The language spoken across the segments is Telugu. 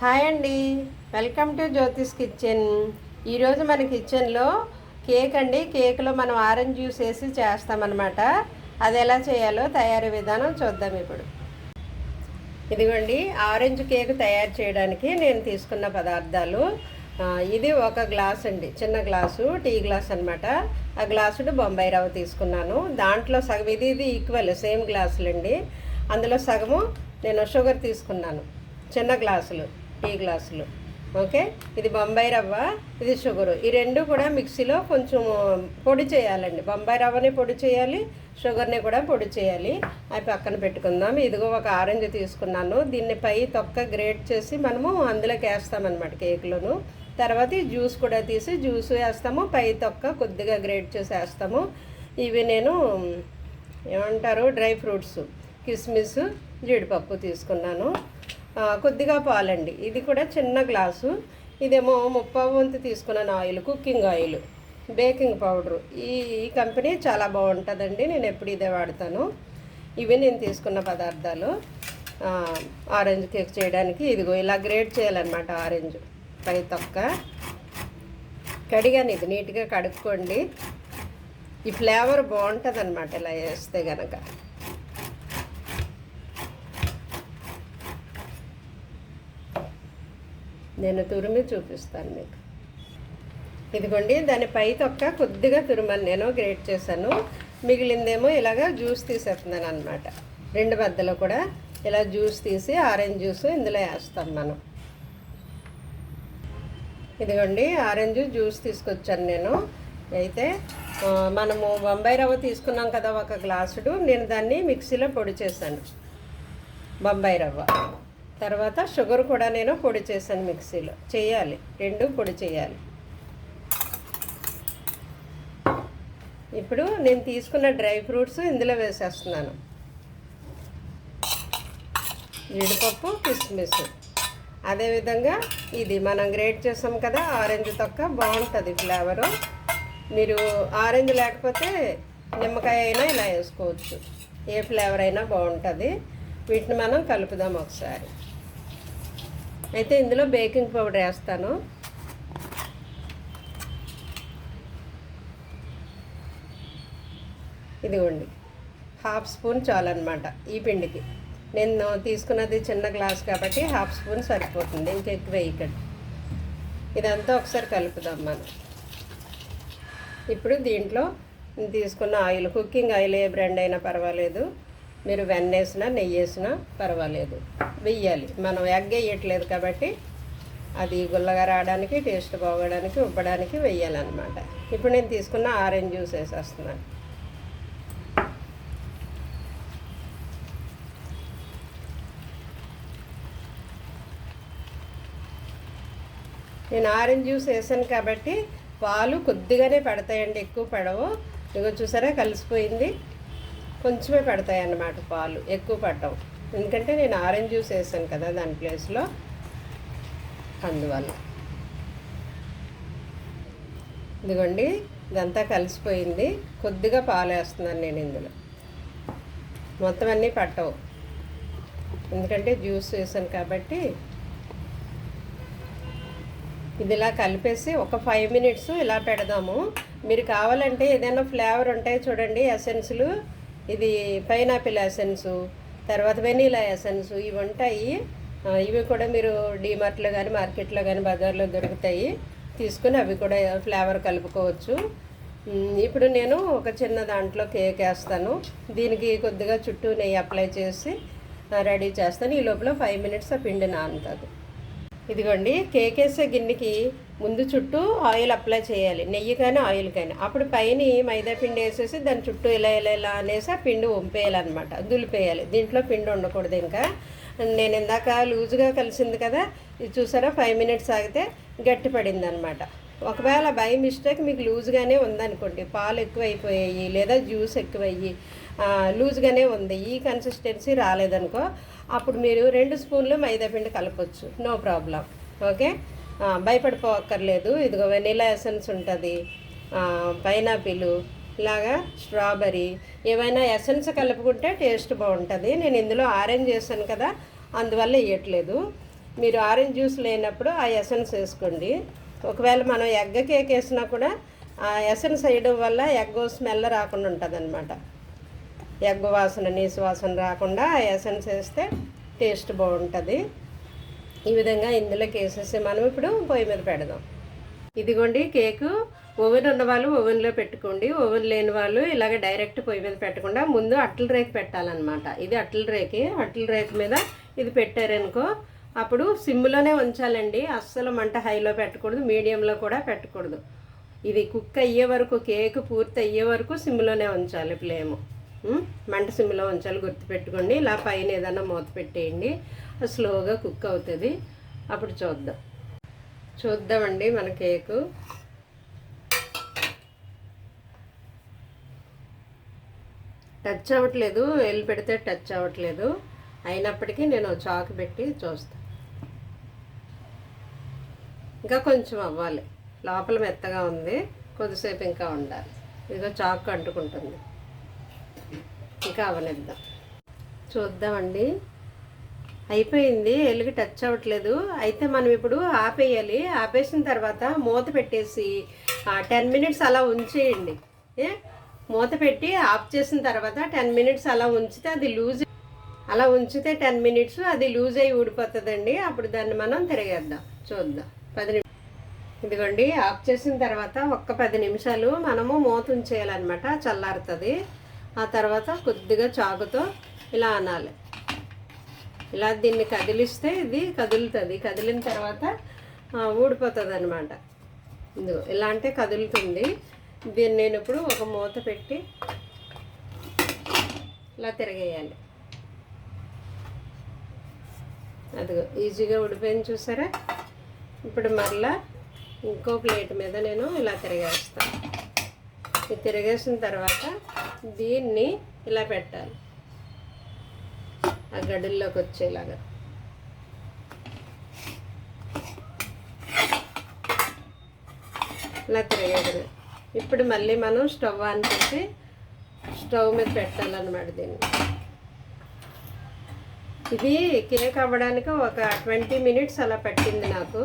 హాయ్ అండి, వెల్కమ్ టు జ్యోతిష్ కిచెన్. ఈరోజు మన కిచెన్లో కేక్ అండి. కేక్లో మనం ఆరెంజ్ జ్యూస్ వేసి చేస్తామన్నమాట. అది ఎలా చేయాలో తయారీ విధానం చూద్దాం ఇప్పుడు. ఇదిగోండి, ఆరెంజ్ కేక్ తయారు చేయడానికి నేను తీసుకున్న పదార్థాలు. ఇది ఒక గ్లాస్ అండి, చిన్న గ్లాసు, టీ గ్లాస్ అనమాట. ఆ గ్లాసుడు బొంబాయి రవ్వ తీసుకున్నాను. దాంట్లో సగం ఇది ఈక్వల్ సేమ్ గ్లాసులండి. అందులో సగము నేను షుగర్ తీసుకున్నాను, చిన్న గ్లాసులు, టీ గ్లాసులు. ఓకే, ఇది బొంబాయి రవ్వ, ఇది షుగరు. ఈ రెండు కూడా మిక్సీలో కొంచెం పొడి చేయాలండి. బొంబాయి రవ్వని పొడి చేయాలి, షుగర్ని కూడా పొడి చేయాలి. అవి పక్కన పెట్టుకుందాం. ఇదిగో ఒక ఆరెంజ్ తీసుకున్నాను. దీన్ని పై తొక్క గ్రేట్ చేసి మనము అందులోకి వేస్తామన్నమాట కేక్లోను. తర్వాత ఈ జ్యూస్ కూడా తీసి జ్యూస్ వేస్తాము, పై తొక్క కొద్దిగా గ్రేట్ చేసి వేస్తాము. ఇవి నేను ఏమంటారు, డ్రై ఫ్రూట్స్, కిస్మిస్, జీడిపప్పు తీసుకున్నాను. కొద్దిగా పాలండి. ఇది కూడా చిన్న గ్లాసు. ఇదేమో 30 వంతు తీసుకున్నాను oil, cooking oil, baking powder. ఈ కంపెనీ చాలా బాగుంటుందండి, నేను ఎప్పుడు ఇదే వాడతాను. ఇవి నేను తీసుకున్న పదార్థాలు ఆరెంజ్ కేక్ చేయడానికి. ఇదిగో ఇలా గ్రేట్ చేయాలన్నమాట. ఆరెంజ్ పై తొక్క కడిగాను, ఇది నీట్గా కడుక్కోండి. ఈ ఫ్లేవర్ బాగుంటుంది అన్నమాట ఇలా వేస్తే కనుక. నేను తురిమి చూపిస్తాను మీకు. ఇదిగోండి, దాని పై తొక్క కొద్దిగా తురిమని నేను గ్రేట్ చేశాను. మిగిలిందేమో ఇలాగా జ్యూస్ తీసేస్తున్నాను అనమాట. రెండు మధ్యలో కూడా ఇలా జ్యూస్ తీసి ఆరెంజ్ జ్యూస్ ఇందులో వేస్తాం మనం. ఇదిగోండి, ఆరెంజ్ జ్యూస్ తీసుకొచ్చాను నేను. అయితే మనము బొంబాయి రవ్వ తీసుకున్నాం కదా ఒక గ్లాసుడు, నేను దాన్ని మిక్సీలో పొడి చేశాను, బొంబాయి రవ్వ. తర్వాత షుగర్ కూడా నేను పొడి చేశాను, మిక్సీలో చేయాలి, రెండు పొడి చేయాలి. ఇప్పుడు నేను తీసుకున్న డ్రై ఫ్రూట్స్ ఇందులో వేసేస్తున్నాను. జీడిపప్పు, కిస్మిస్. అదేవిధంగా ఇది మనం గ్రేట్ చేసాం కదా ఆరెంజ్ తొక్క, బాగుంటుంది ఫ్లేవరు. మీరు ఆరెంజ్ లేకపోతే నిమ్మకాయ అయినా ఇలా వేసుకోవచ్చు, ఏ ఫ్లేవర్ అయినా బాగుంటుంది. వీటిని మనం కలుపుదాం ఒకసారి. అయితే ఇందులో బేకింగ్ పౌడర్ వేస్తాను. ఇదిగోండి, 1/2 స్పూన్ చాలన్నమాట ఈ పిండికి. నేను తీసుకున్నది చిన్న గ్లాస్ కాబట్టి 1/2 స్పూన్ సరిపోతుంది, ఇంకెక్కువ వేయకండి. ఇదంతా ఒకసారి కలుపుదాం మనం. ఇప్పుడు దీంట్లో తీసుకున్న ఆయిల్, కుకింగ్ ఆయిల్, ఏ బ్రాండ్ అయినా పర్వాలేదు, మీరు వెన్న వేసినా నెయ్యి వేసినా పర్వాలేదు, వెయ్యాలి. మనం ఎగ్ వేయట్లేదు కాబట్టి అది గుల్లగా రావడానికి, టేస్ట్ బాగోడానికి, ఉబ్బడానికి వెయ్యాలన్నమాట. ఇప్పుడు నేను తీసుకున్న ఆరెంజ్ జ్యూస్ వేసేస్తున్నాను. నేను ఆరెంజ్ జ్యూస్ వేసాను కాబట్టి పాలు కొద్దిగానే పడతాయండి, ఎక్కువ పడవు. ఇదిగో చూసారా, కలిసిపోయింది. కొంచెమే పడతాయి అన్నమాట పాలు, ఎక్కువ పడవు. ఎందుకంటే నేను ఆరెంజ్ జ్యూస్ వేసాను కదా దాని ప్లేస్లో, అందువల్ల. ఇదిగోండి, ఇదంతా కలిసిపోయింది. కొద్దిగా పాలు వేస్తున్నాను నేను ఇందులో. మొత్తం అన్నీ పట్టవు, ఎందుకంటే జ్యూస్ వేసాను కాబట్టి. ఇది ఇలా కలిపేసి ఒక 5 మినిట్స్ ఇలా పెడదాము. మీరు కావాలంటే ఏదైనా ఫ్లేవర్ ఉంటాయి చూడండి, ఎసెన్సులు. ఇది పైనాపిల్ ఎసెన్సు, తర్వాత వెనీలా ఎసెన్సు, ఇవి ఉంటాయి. ఇవి కూడా మీరు డీమార్ట్లో కానీ మార్కెట్లో కానీ బజార్లో దొరుకుతాయి, తీసుకుని అవి కూడా ఫ్లేవర్ కలుపుకోవచ్చు. ఇప్పుడు నేను ఒక చిన్న దాంట్లో కేక్ వేస్తాను. దీనికి కొద్దిగా చుట్టూ నెయ్యి అప్లై చేసి రెడీ చేస్తాను. ఈ లోపల 5 మినిట్స్ ఆ పిండి నానుతుంది. ఇదిగోండి, కేక్ వేసే గిన్నెకి ముందు చుట్టూ ఆయిల్ అప్లై చేయాలి, నెయ్యి కానీ ఆయిల్ కానీ. అప్పుడు పైన మైదా పిండి వేసేసి దాని చుట్టూ ఇలా అనేసి ఆ పిండి వంపేయాలన్నమాట, దులిపేయాలి. దీంట్లో పిండి ఉండకూడదు. ఇంకా నేను ఇందాక లూజుగా కలిసింది కదా, ఇది చూసారా, 5 మినిట్స్ ఆగితే గట్టి పడింది అనమాట. ఒకవేళ బై మిస్టేక్ మీకు లూజ్గానే ఉందనుకోండి, పాలు ఎక్కువైపోయాయి లేదా జ్యూస్ ఎక్కువయ్యి లూజ్గానే ఉంది, ఈ కన్సిస్టెన్సీ రాలేదనుకో, అప్పుడు మీరు 2 స్పూన్లు మైదాపిండి కలపచ్చు, నో ప్రాబ్లం. ఓకే, భయపడిపోక్కర్లేదు. ఇదిగో వెనీలా ఎసెన్స్ ఉంటుంది, పైనాపిల్, ఇలాగా స్ట్రాబెర్రీ, ఏమైనా ఎసెన్స్ కలుపుకుంటే టేస్ట్ బాగుంటుంది. నేను ఇందులో ఆరెంజ్ వేసాను కదా, అందువల్ల వేయట్లేదు. మీరు ఆరెంజ్ జ్యూస్ లేనప్పుడు ఆ ఎసెన్స్ వేసుకోండి. ఒకవేళ మనం ఎగ్ కేక్ వేసినా కూడా ఆ ఎసెన్స్ వేయడం వల్ల ఎగ్ స్మెల్ రాకుండా ఉంటుంది అనమాట. ఎగ్ వాసన నీసు వాసన రాకుండా ఆ ఎసెన్స్ వేస్తే టేస్ట్ బాగుంటుంది. ఈ విధంగా ఇందులోకి వేసేసి మనం ఇప్పుడు పొయ్యి మీద పెడదాం. ఇదిగోండి కేకు. ఓవెన్ ఉన్న వాళ్ళు ఓవెన్లో పెట్టుకోండి. ఓవెన్ లేని వాళ్ళు ఇలాగ డైరెక్ట్ పొయ్యి మీద పెట్టకుండా ముందు అట్ల రేకు పెట్టాలన్నమాట. ఇది అట్ల రేకు మీద ఇది పెట్టారనుకో అప్పుడు సిమ్లోనే ఉంచాలండి. అస్సలు మంట హైలో పెట్టకూడదు, మీడియంలో కూడా పెట్టకూడదు. ఇది కుక్ అయ్యే వరకు, కేక్ పూర్తి అయ్యే వరకు సిమ్లోనే ఉంచాలి. ఫ్లేము మంట సిమ్లో ఉంచాలి, గుర్తుపెట్టుకోండి. ఇలా పైన ఏదైనా మూత పెట్టేయండి, స్లోగా కుక్ అవుతుంది. అప్పుడు చూద్దామండి మన కేకు. టచ్ అవ్వట్లేదు, వేలు పెడితే టచ్ అవ్వట్లేదు. అయినప్పటికీ నేను చాకు పెట్టి చూస్తాను. ఇంకా కొంచెం అవ్వాలి, లోపల మెత్తగా ఉంది, కొద్దిసేపు ఇంకా ఉండాలి. ఇదిగో చాకు అంటుకుంటుంది, ఇంకా అవనిద్దాం. చూద్దామండి. అయిపోయింది, ఎలుగు టచ్ అవ్వట్లేదు. అయితే మనం ఇప్పుడు ఆపేయాలి. ఆపేసిన తర్వాత మూత పెట్టేసి 10 మినిట్స్ అలా ఉంచేయండి. మూత పెట్టి ఆఫ్ చేసిన తర్వాత 10 మినిట్స్ అలా ఉంచితే అది ఉంచితే 10 మినిట్స్ అది లూజ్ అయ్యి ఊడిపోతుందండి. అప్పుడు దాన్ని మనం తిరగేద్దాం. చూద్దాం. 10 నిమిషాలు. ఇదిగోండి, ఆఫ్ చేసిన తర్వాత ఒక్క 10 నిమిషాలు మనము మూత ఉంచేయాలన్నమాట. చల్లారుతుంది. ఆ తర్వాత కొద్దిగా చాకుతో ఇలా అనాలి. ఇలా దీన్ని కదిలిస్తే ఇది కదులుతుంది. కదిలిన తర్వాత ఊడిపోతుంది అనమాట. ఇదిగో ఇలా అంటే కదులుతుంది. దీన్ని నేను ఇప్పుడు ఒక మూత పెట్టి ఇలా తిరగేయాలి. అదిగో ఈజీగా ఉడిపోయింది, చూసారా? ఇప్పుడు మరలా ఇంకో ప్లేట్ మీద నేను ఇలా తిరగేస్తాను. ఇది తిరగేసిన తర్వాత దీన్ని ఇలా పెట్టాలి, ఆ గడుల్లోకి వచ్చేలాగా. ఇలా తిరగేది. ఇప్పుడు మళ్ళీ మనం స్టవ్ ఆన్ చేసి స్టవ్ మీద పెట్టాలన్నమాట దీన్ని. ఇది కేక్ అవ్వడానికి ఒక 20 మినిట్స్ అలా పట్టింది నాకు.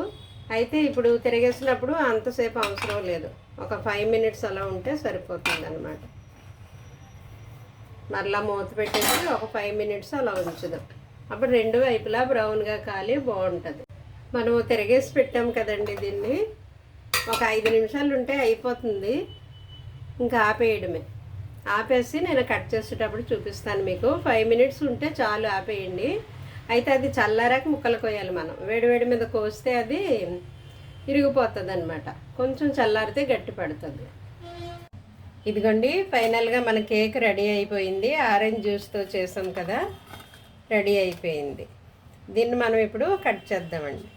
అయితే ఇప్పుడు తిరిగేసినప్పుడు అంతసేపు అవసరం లేదు, ఒక 5 మినిట్స్ అలా ఉంటే సరిపోతుంది అన్నమాట. మరలా మూత పెట్టేసి ఒక 5 మినిట్స్ అలా ఉంచుదాం. అప్పుడు రెండు వైపులా బ్రౌన్గా కాలి బాగుంటుంది. మనము తిరిగేసి పెట్టాం కదండి, దీన్ని ఒక 5 నిమిషాలు ఉంటే అయిపోతుంది. ఇంకా ఆపేయడమే. ఆపేసి నేను కట్ చేసేటప్పుడు చూపిస్తాను మీకు. 5 మినిట్స్ ఉంటే చాలు, ఆపేయండి. అయితే అది చల్లారాక ముక్కలు కోయాలి మనం. వేడివేడి మీద కోస్తే అది ఇరిగిపోతుంది అనమాట. కొంచెం చల్లారితే గట్టి పడుతుంది. ఇదిగోండి, ఫైనల్గా మన కేక్ రెడీ అయిపోయింది. ఆరెంజ్ జ్యూస్తో చేసాం కదా, రెడీ అయిపోయింది. దీన్ని మనం ఇప్పుడు కట్ చేద్దామండి.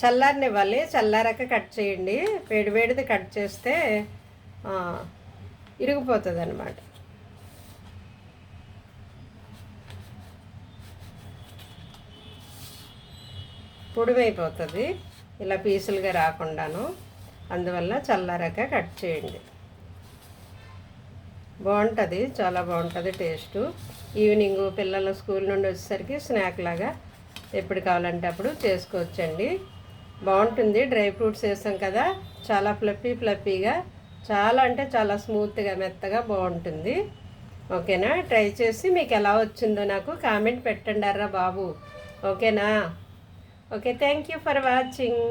చల్లారనివ్వాలి, చల్లారాక కట్ చేయండి. వేడివేడిది కట్ చేస్తే ఇరిగిపోతుంది అన్నమాట. పొడిమైపోతుంది ఇలా పీసులుగా రాకుండాను. అందువల్ల చల్లారాక కట్ చేయండి. బాగుంటుంది, చాలా బాగుంటుంది టేస్టు. ఈవినింగ్ పిల్లలు స్కూల్ నుండి వచ్చేసరికి స్నాక్ లాగా ఎప్పుడు కావాలంటే అప్పుడు చేసుకోవచ్చండి. బాగుంటుంది. డ్రై ఫ్రూట్స్ వేసాం కదా, చాలా ఫ్లఫీగా, చాలా అంటే చాలా స్మూత్గా మెత్తగా బాగుంటుంది. ఓకేనా? ట్రై చేసి మీకు ఎలా వచ్చిందో నాకు కామెంట్ పెట్టండి అర్రా బాబు. ఓకేనా? Okay, thank you for watching.